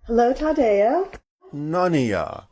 Hello, Tadeo. Nania.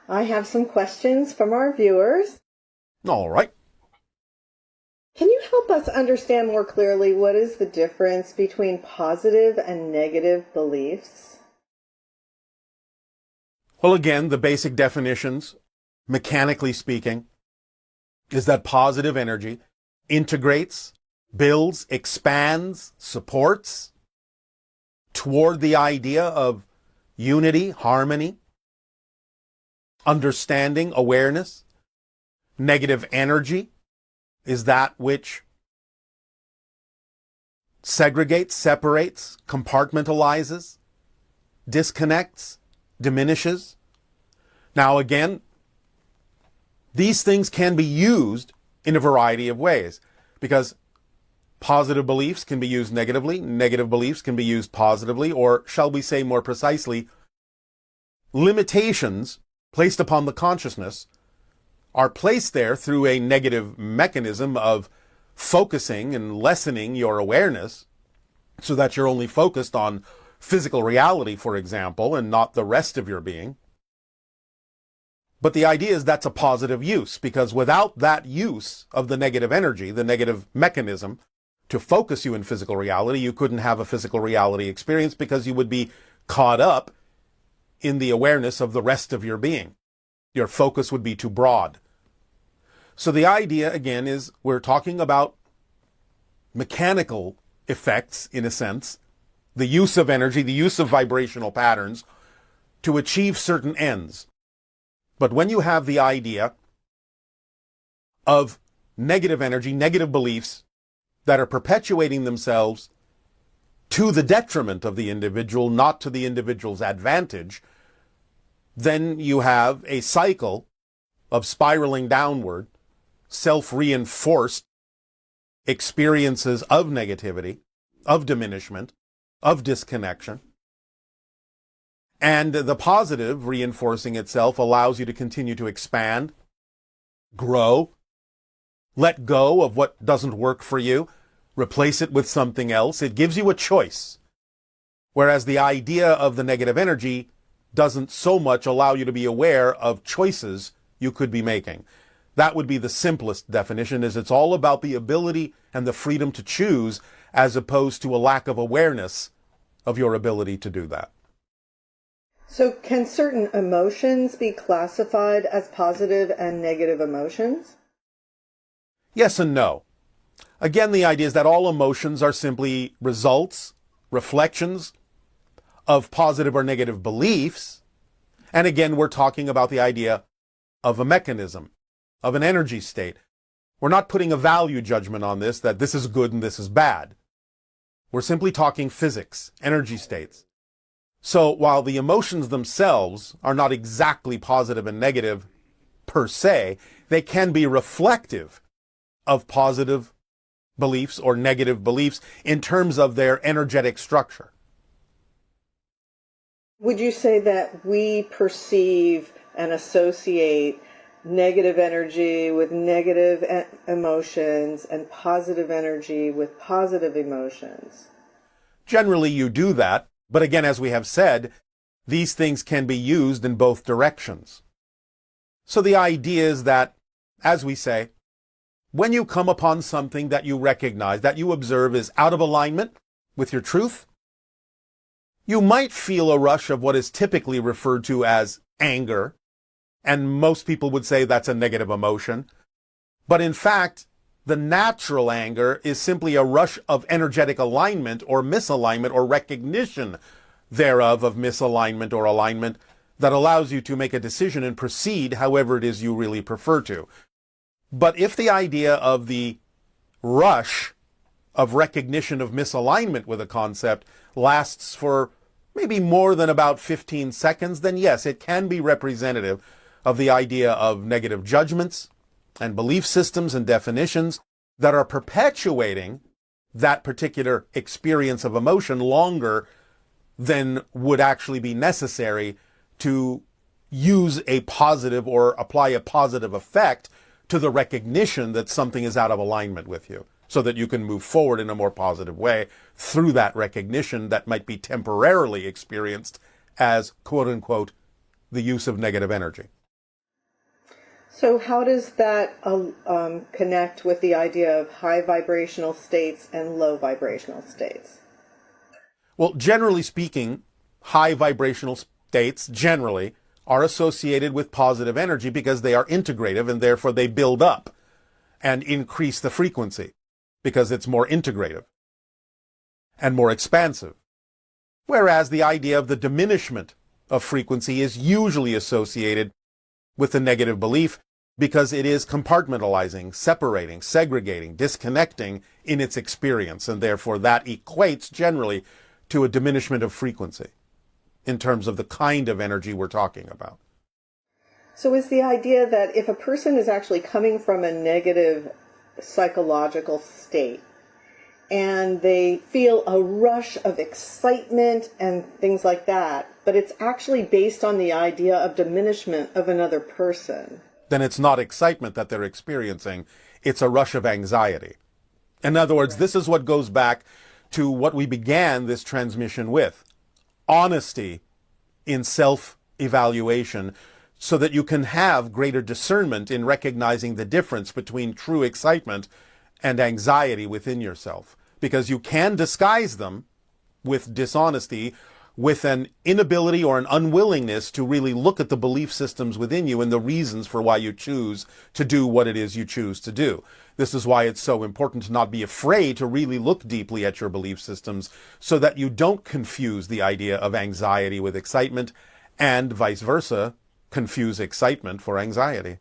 I have some questions from our viewers. All right. Can you help us understand more clearly what is the difference between positive and negative beliefs? Well, again, the basic definitions, mechanically speaking, is that positive energy integrates, builds, expands, supports toward the idea of unity, harmony, understanding, awareness. Negative energy is that which segregates, separates, compartmentalizes, disconnects, diminishes. Now, again, these things can be used in a variety of ways because positive beliefs can be used negatively, negative beliefs can be used positively, or shall we say more precisely, limitations placed upon the consciousness are placed there through a negative mechanism of focusing and lessening your awareness so that you're only focused on physical reality, for example, and not the rest of your being. But the idea is that's a positive use, because without that use of the negative energy, the negative mechanism to focus you in physical reality, you couldn't have a physical reality experience because you would be caught up in the awareness of the rest of your being. Your focus would be too broad. So the idea, again, is we're talking about mechanical effects, in a sense, the use of energy, the use of vibrational patterns to achieve certain ends. But when you have the idea of negative energy, negative beliefs that are perpetuating themselves to the detriment of the individual, not to the individual's advantage, then you have a cycle of spiraling downward, self-reinforced experiences of negativity, of diminishment, of disconnection. And the positive reinforcing itself allows you to continue to expand, grow, let go of what doesn't work for you, replace it with something else. It gives you a choice. Whereas the idea of the negative energy doesn't so much allow you to be aware of choices you could be making. That would be the simplest definition, is it's all about the ability and the freedom to choose as opposed to a lack of awareness of your ability to do that. So, can certain emotions be classified as positive and negative emotions? Yes and no. Again, the idea is that all emotions are simply results, reflections of positive or negative beliefs. And again, we're talking about the idea of a mechanism, of an energy state. We're not putting a value judgment on this, that this is good and this is bad. We're simply talking physics, energy states. So while the emotions themselves are not exactly positive and negative per se, they can be reflective of positive beliefs or negative beliefs in terms of their energetic structure. Would you say that we perceive and associate negative energy with negative emotions and positive energy with positive emotions? Generally, you do that, but again, as we have said, these things can be used in both directions. So the idea is that, as we say, when you come upon something that you recognize, that you observe is out of alignment with your truth, you might feel a rush of what is typically referred to as anger, and most people would say that's a negative emotion. But in fact, the natural anger is simply a rush of energetic alignment or misalignment or recognition thereof of misalignment or alignment that allows you to make a decision and proceed however it is you really prefer to. But if the idea of the rush of recognition of misalignment with a concept lasts for maybe more than about 15 seconds, then yes, it can be representative of the idea of negative judgments and belief systems and definitions that are perpetuating that particular experience of emotion longer than would actually be necessary to use a positive or apply a positive effect to the recognition that something is out of alignment with you. so that you can move forward in a more positive way through that recognition that might be temporarily experienced as, quote unquote, the use of negative energy. So how does that connect with the idea of high vibrational states and low vibrational states? Well, generally speaking, high vibrational states generally are associated with positive energy because they are integrative and therefore they build up and increase the frequency because it's more integrative and more expansive. Whereas the idea of the diminishment of frequency is usually associated with the negative belief because it is compartmentalizing, separating, segregating, disconnecting in its experience, and therefore that equates generally to a diminishment of frequency in terms of the kind of energy we're talking about. So is the idea that if a person is actually coming from a negative psychological state and they feel a rush of excitement and things like that, but it's actually based on the idea of diminishment of another person, then it's not excitement that they're experiencing, it's a rush of anxiety. In other words, this is what goes back to what we began this transmission with. Honesty in self-evaluation so that you can have greater discernment in recognizing the difference between true excitement and anxiety within yourself. Because you can disguise them with dishonesty, with an inability or an unwillingness to really look at the belief systems within you and the reasons for why you choose to do what it is you choose to do. This is why it's so important to not be afraid to really look deeply at your belief systems so that you don't confuse the idea of anxiety with excitement and vice versa, confuse excitement for anxiety.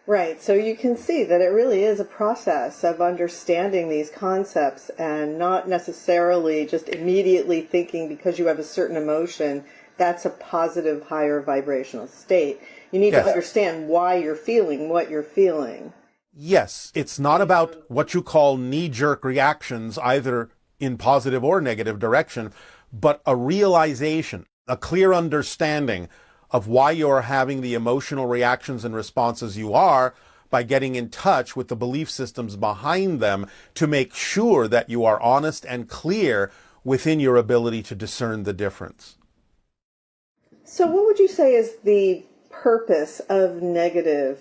Right. So you can see that it really is a process of understanding these concepts and not necessarily just immediately thinking because you have a certain emotion, that's a positive, higher vibrational state. You need to understand why you're feeling what you're feeling. Yes. It's not about what you call knee-jerk reactions, either in positive or negative direction, but a realization, a clear understanding of why you're having the emotional reactions and responses you are by getting in touch with the belief systems behind them to make sure that you are honest and clear within your ability to discern the difference. So what would you say is the purpose of negative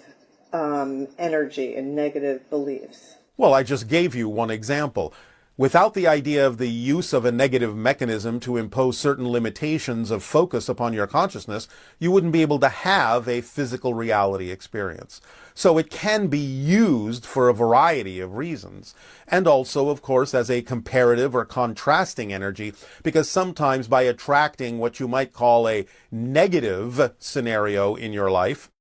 energy and negative beliefs? Well, I just gave you one example. Without the idea of the use of a negative mechanism to impose certain limitations of focus upon your consciousness, you wouldn't be able to have a physical reality experience. So it can be used for a variety of reasons. And also, of course, as a comparative or contrasting energy, because sometimes by attracting what you might call a negative scenario in your life,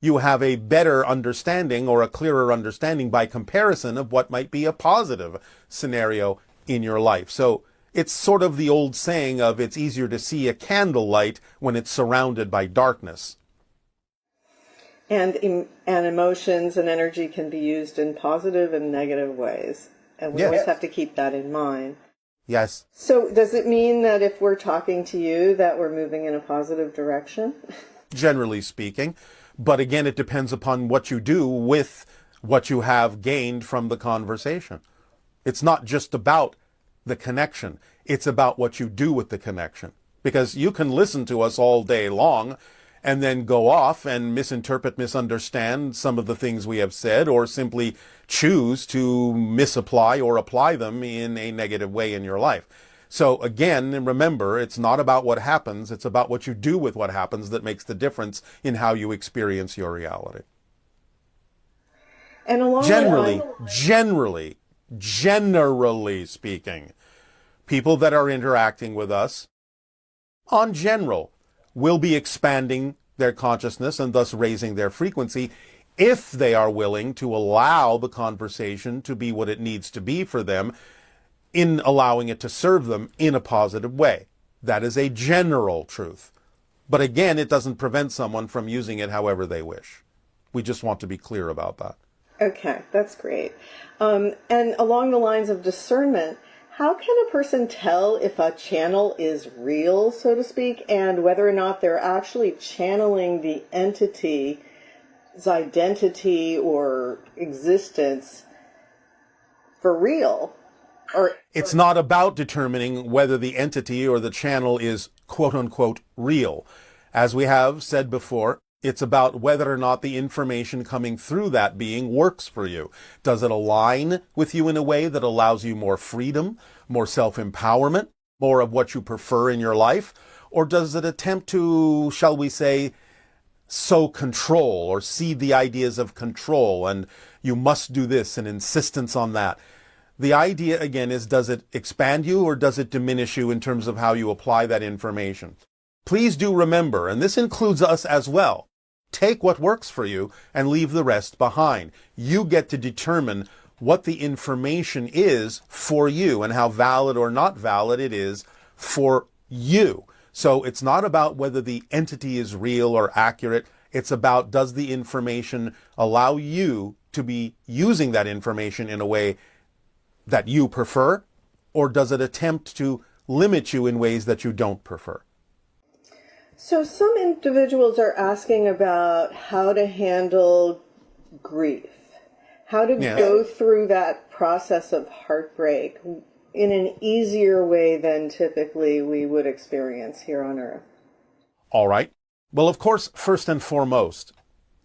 you have a better understanding or a clearer understanding by comparison of what might be a positive scenario in your life. So it's sort of the old saying of it's easier to see a candlelight when it's surrounded by darkness. And emotions and energy can be used in positive and negative ways. And we always have to keep that in mind. Yes. So does it mean that if we're talking to you that we're moving in a positive direction? Generally speaking. But again, it depends upon what you do with what you have gained from the conversation. It's not just about the connection. It's about what you do with the connection. Because you can listen to us all day long and then go off and misinterpret, misunderstand some of the things we have said, or simply choose to misapply or apply them in a negative way in your life. So again, remember, it's not about what happens, it's about what you do with what happens that makes the difference in how you experience your reality. And along generally speaking, people that are interacting with us, on general, will be expanding their consciousness and thus raising their frequency if they are willing to allow the conversation to be what it needs to be for them, in allowing it to serve them in a positive way. That is a general truth. But again, it doesn't prevent someone from using it however they wish. We just want to be clear about that. Okay, that's great. And along the lines of discernment, how can a person tell if a channel is real, so to speak, and whether or not they're actually channeling the entity's identity or existence for real. It's not about determining whether the entity or the channel is quote unquote real. As we have said before, it's about whether or not the information coming through that being works for you. Does it align with you in a way that allows you more freedom, more self-empowerment, more of what you prefer in your life? Or does it attempt to, shall we say, sow control or seed the ideas of control and you must do this and insistence on that? The idea, again, is does it expand you or does it diminish you in terms of how you apply that information? Please do remember, and this includes us as well, take what works for you and leave the rest behind. You get to determine what the information is for you and how valid or not valid it is for you. So it's not about whether the entity is real or accurate. It's about, does the information allow you to be using that information in a way that you prefer, or does it attempt to limit you in ways that you don't prefer? So some individuals are asking about how to handle grief, how to go through that process of heartbreak in an easier way than typically we would experience here on Earth. All right. Well, of course, first and foremost,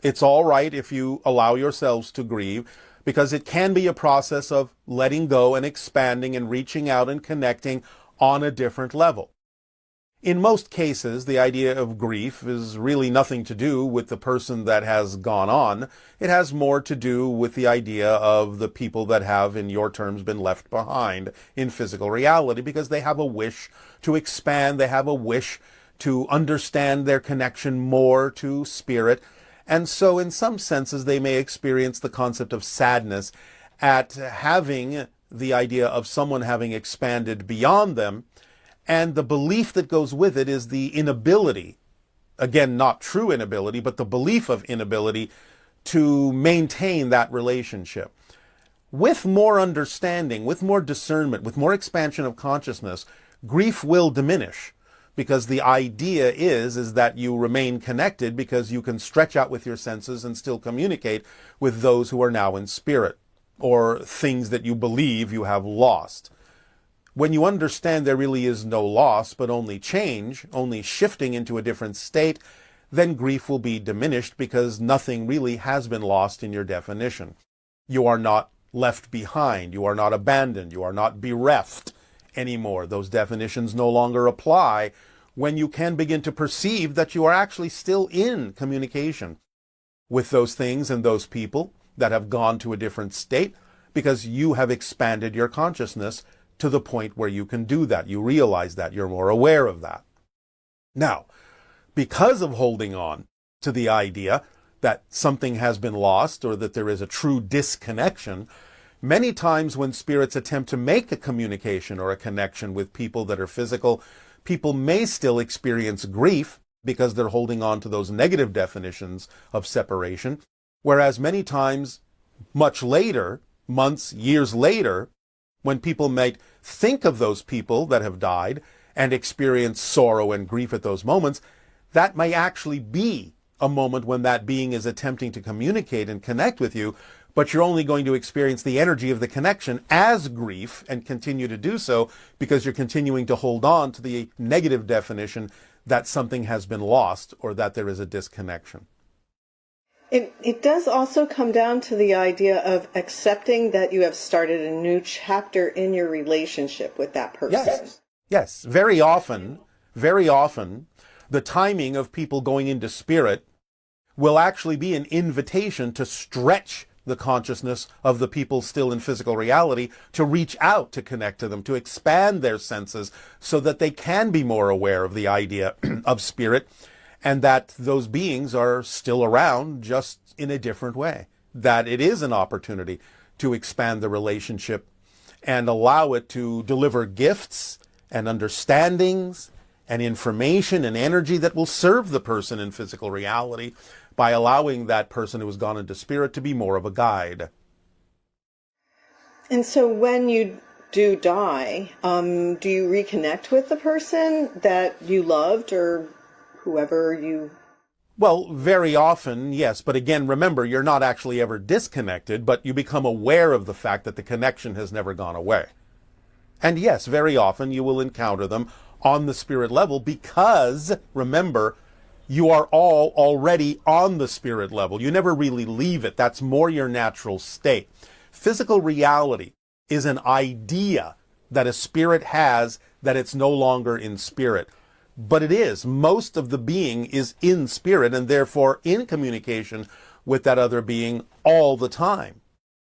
it's all right if you allow yourselves to grieve, because it can be a process of letting go and expanding and reaching out and connecting on a different level. In most cases, the idea of grief is really nothing to do with the person that has gone on. It has more to do with the idea of the people that have, in your terms, been left behind in physical reality, because they have a wish to expand, they have a wish to understand their connection more to spirit. And so in some senses, they may experience the concept of sadness at having the idea of someone having expanded beyond them. And the belief that goes with it is the inability, again, not true inability, but the belief of inability to maintain that relationship. With more understanding, with more discernment, with more expansion of consciousness, grief will diminish. Because the idea is that you remain connected because you can stretch out with your senses and still communicate with those who are now in spirit, or things that you believe you have lost. When you understand there really is no loss, but only change, only shifting into a different state, then grief will be diminished because nothing really has been lost in your definition. You are not left behind. You are not abandoned. You are not bereft anymore. Those definitions no longer apply when you can begin to perceive that you are actually still in communication with those things and those people that have gone to a different state, because you have expanded your consciousness to the point where you can do that. You realize that. You're more aware of that. Now, because of holding on to the idea that something has been lost or that there is a true disconnection, many times when spirits attempt to make a communication or a connection with people that are physical, people may still experience grief because they're holding on to those negative definitions of separation, whereas many times, much later, months, years later, when people might think of those people that have died and experience sorrow and grief at those moments, that may actually be a moment when that being is attempting to communicate and connect with you, but you're only going to experience the energy of the connection as grief and continue to do so because you're continuing to hold on to the negative definition that something has been lost or that there is a disconnection. It does also come down to the idea of accepting that you have started a new chapter in your relationship with that person. Yes. Very often, the timing of people going into spirit will actually be an invitation to stretch the consciousness of the people still in physical reality, to reach out, to connect to them, to expand their senses so that they can be more aware of the idea of spirit, and that those beings are still around, just in a different way. That it is an opportunity to expand the relationship and allow it to deliver gifts and understandings and information and energy that will serve the person in physical reality, by allowing that person who has gone into spirit to be more of a guide. And so when you do die, do you reconnect with the person that you loved or whoever you... Well, very often, yes. But again, remember, you're not actually ever disconnected, but you become aware of the fact that the connection has never gone away. And yes, very often you will encounter them on the spirit level because, remember, you are all already on the spirit level. You never really leave it. That's more your natural state. Physical reality is an idea that a spirit has that it's no longer in spirit. But it is. Most of the being is in spirit and therefore in communication with that other being all the time,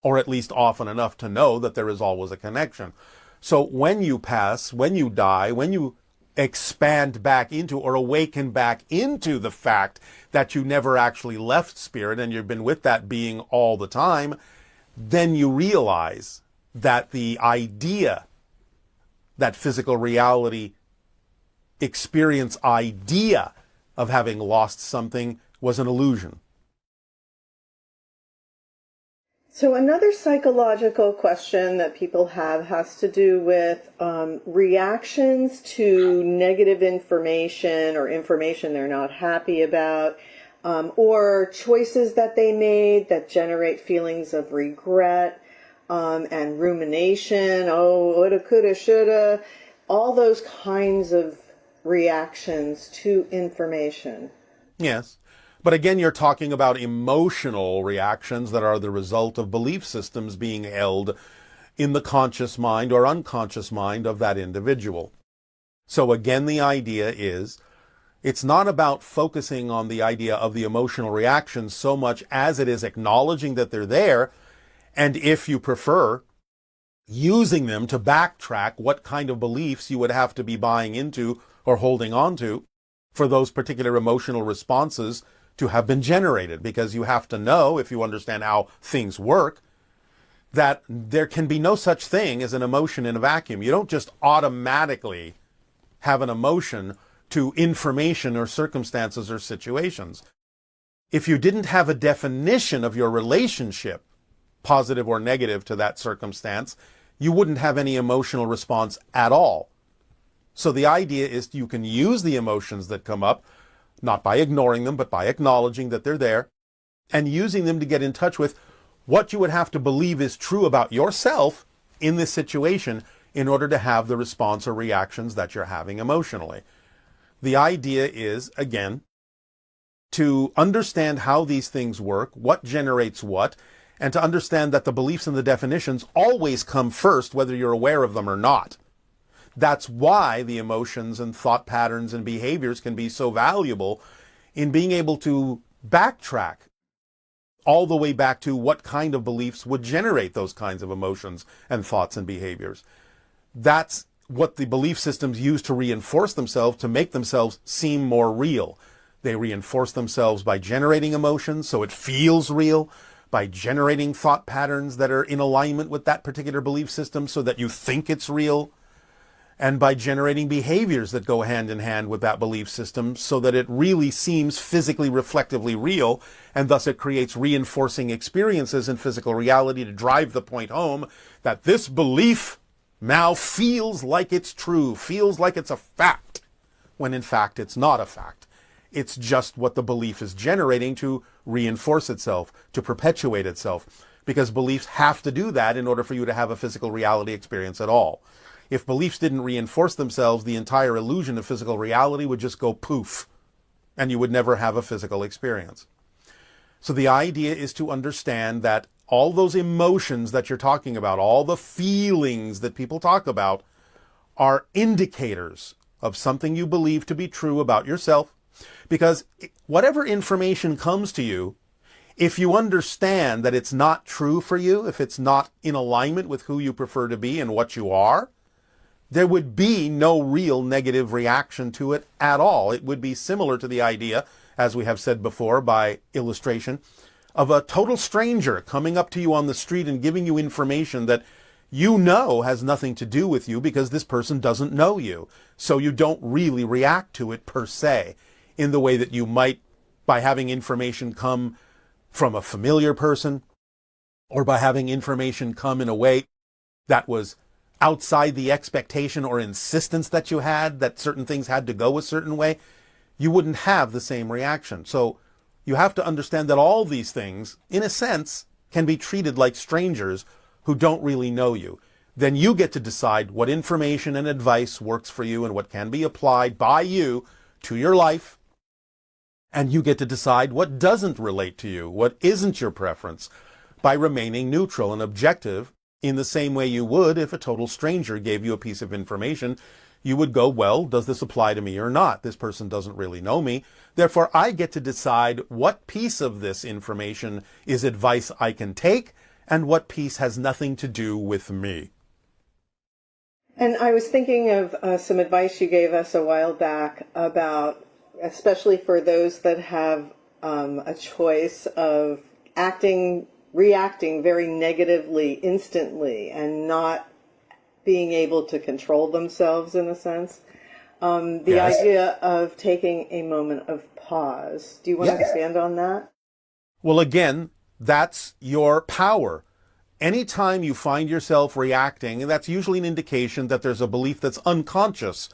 or at least often enough to know that there is always a connection. So when you pass, when you die, when you expand back into or awaken back into the fact that you never actually left spirit and you've been with that being all the time, then you realize that the idea that physical reality experience idea of having lost something was an illusion. So another psychological question that people have has to do with reactions to negative information or information they're not happy about, or choices that they made that generate feelings of regret and rumination. Oh, woulda, coulda, shoulda. All those kinds of reactions to information. Yes. But again, you're talking about emotional reactions that are the result of belief systems being held in the conscious mind or unconscious mind of that individual. So again, the idea is, it's not about focusing on the idea of the emotional reactions so much as it is acknowledging that they're there, and if you prefer, using them to backtrack what kind of beliefs you would have to be buying into or holding on to for those particular emotional responses to have been generated. Because you have to know, if you understand how things work, that there can be no such thing as an emotion in a vacuum. You don't just automatically have an emotion to information or circumstances or situations. If you didn't have a definition of your relationship, positive or negative, to that circumstance, you wouldn't have any emotional response at all. So the idea is you can use the emotions that come up, not by ignoring them, but by acknowledging that they're there, and using them to get in touch with what you would have to believe is true about yourself in this situation in order to have the response or reactions that you're having emotionally. The idea is, again, to understand how these things work, what generates what, and to understand that the beliefs and the definitions always come first, whether you're aware of them or not. That's why the emotions and thought patterns and behaviors can be so valuable in being able to backtrack all the way back to what kind of beliefs would generate those kinds of emotions and thoughts and behaviors. That's what the belief systems use to reinforce themselves, to make themselves seem more real. They reinforce themselves by generating emotions so it feels real, by generating thought patterns that are in alignment with that particular belief system so that you think it's real, and by generating behaviors that go hand in hand with that belief system so that it really seems physically reflectively real, and thus it creates reinforcing experiences in physical reality to drive the point home that this belief now feels like it's true, feels like it's a fact, when in fact it's not a fact. It's just what the belief is generating to reinforce itself, to perpetuate itself, because beliefs have to do that in order for you to have a physical reality experience at all. If beliefs didn't reinforce themselves, the entire illusion of physical reality would just go poof, and you would never have a physical experience. So the idea is to understand that all those emotions that you're talking about, all the feelings that people talk about, are indicators of something you believe to be true about yourself. Because whatever information comes to you, if you understand that it's not true for you, if it's not in alignment with who you prefer to be and what you are, there would be no real negative reaction to it at all. It would be similar to the idea, as we have said before by illustration, of a total stranger coming up to you on the street and giving you information that you know has nothing to do with you because this person doesn't know you. So you don't really react to it per se in the way that you might by having information come from a familiar person, or by having information come in a way that was outside the expectation or insistence that you had, that certain things had to go a certain way. you wouldn't have the same reaction. So you have to understand that all these things, in a sense, can be treated like strangers who don't really know you. Then you get to decide what information and advice works for you and what can be applied by you to your life. And you get to decide what doesn't relate to you, what isn't your preference, by remaining neutral and objective in the same way you would if a total stranger gave you a piece of information. You would go, well, does this apply to me or not? This person doesn't really know me. Therefore, I get to decide what piece of this information is advice I can take and what piece has nothing to do with me. And I was thinking of some advice you gave us a while back about, especially for those that have a choice of reacting very negatively instantly and not being able to control themselves in a sense. The Yes. idea of taking a moment of pause. Do you want to expand on that? Well, again, that's your power. Anytime you find yourself reacting, that's usually an indication that there's a belief that's unconscious.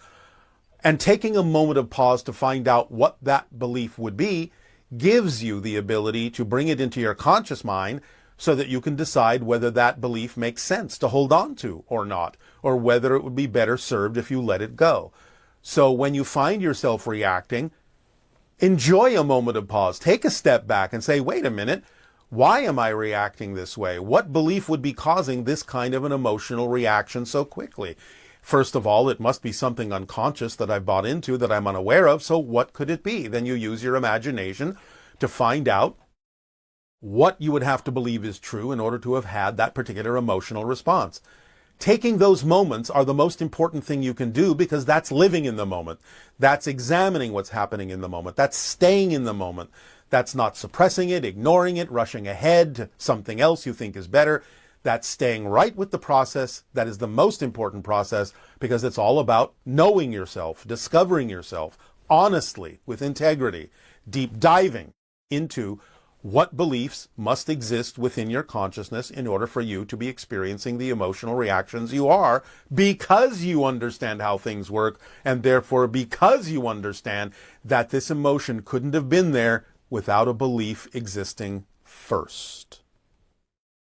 And taking a moment of pause to find out what that belief would be gives you the ability to bring it into your conscious mind so that you can decide whether that belief makes sense to hold on to or not, or whether it would be better served if you let it go. So when you find yourself reacting, enjoy a moment of pause. Take a step back and say, wait a minute, why am I reacting this way? What belief would be causing this kind of an emotional reaction so quickly? First of all, it must be something unconscious that I've bought into that I'm unaware of, so what could it be? Then you use your imagination to find out what you would have to believe is true in order to have had that particular emotional response. Taking those moments are the most important thing you can do because that's living in the moment. That's examining what's happening in the moment. That's staying in the moment. That's not suppressing it, ignoring it, rushing ahead to something else you think is better. That's staying right with the process. That is the most important process because it's all about knowing yourself, discovering yourself honestly, with integrity, deep diving into what beliefs must exist within your consciousness in order for you to be experiencing the emotional reactions you are because you understand how things work and therefore because you understand that this emotion couldn't have been there without a belief existing first.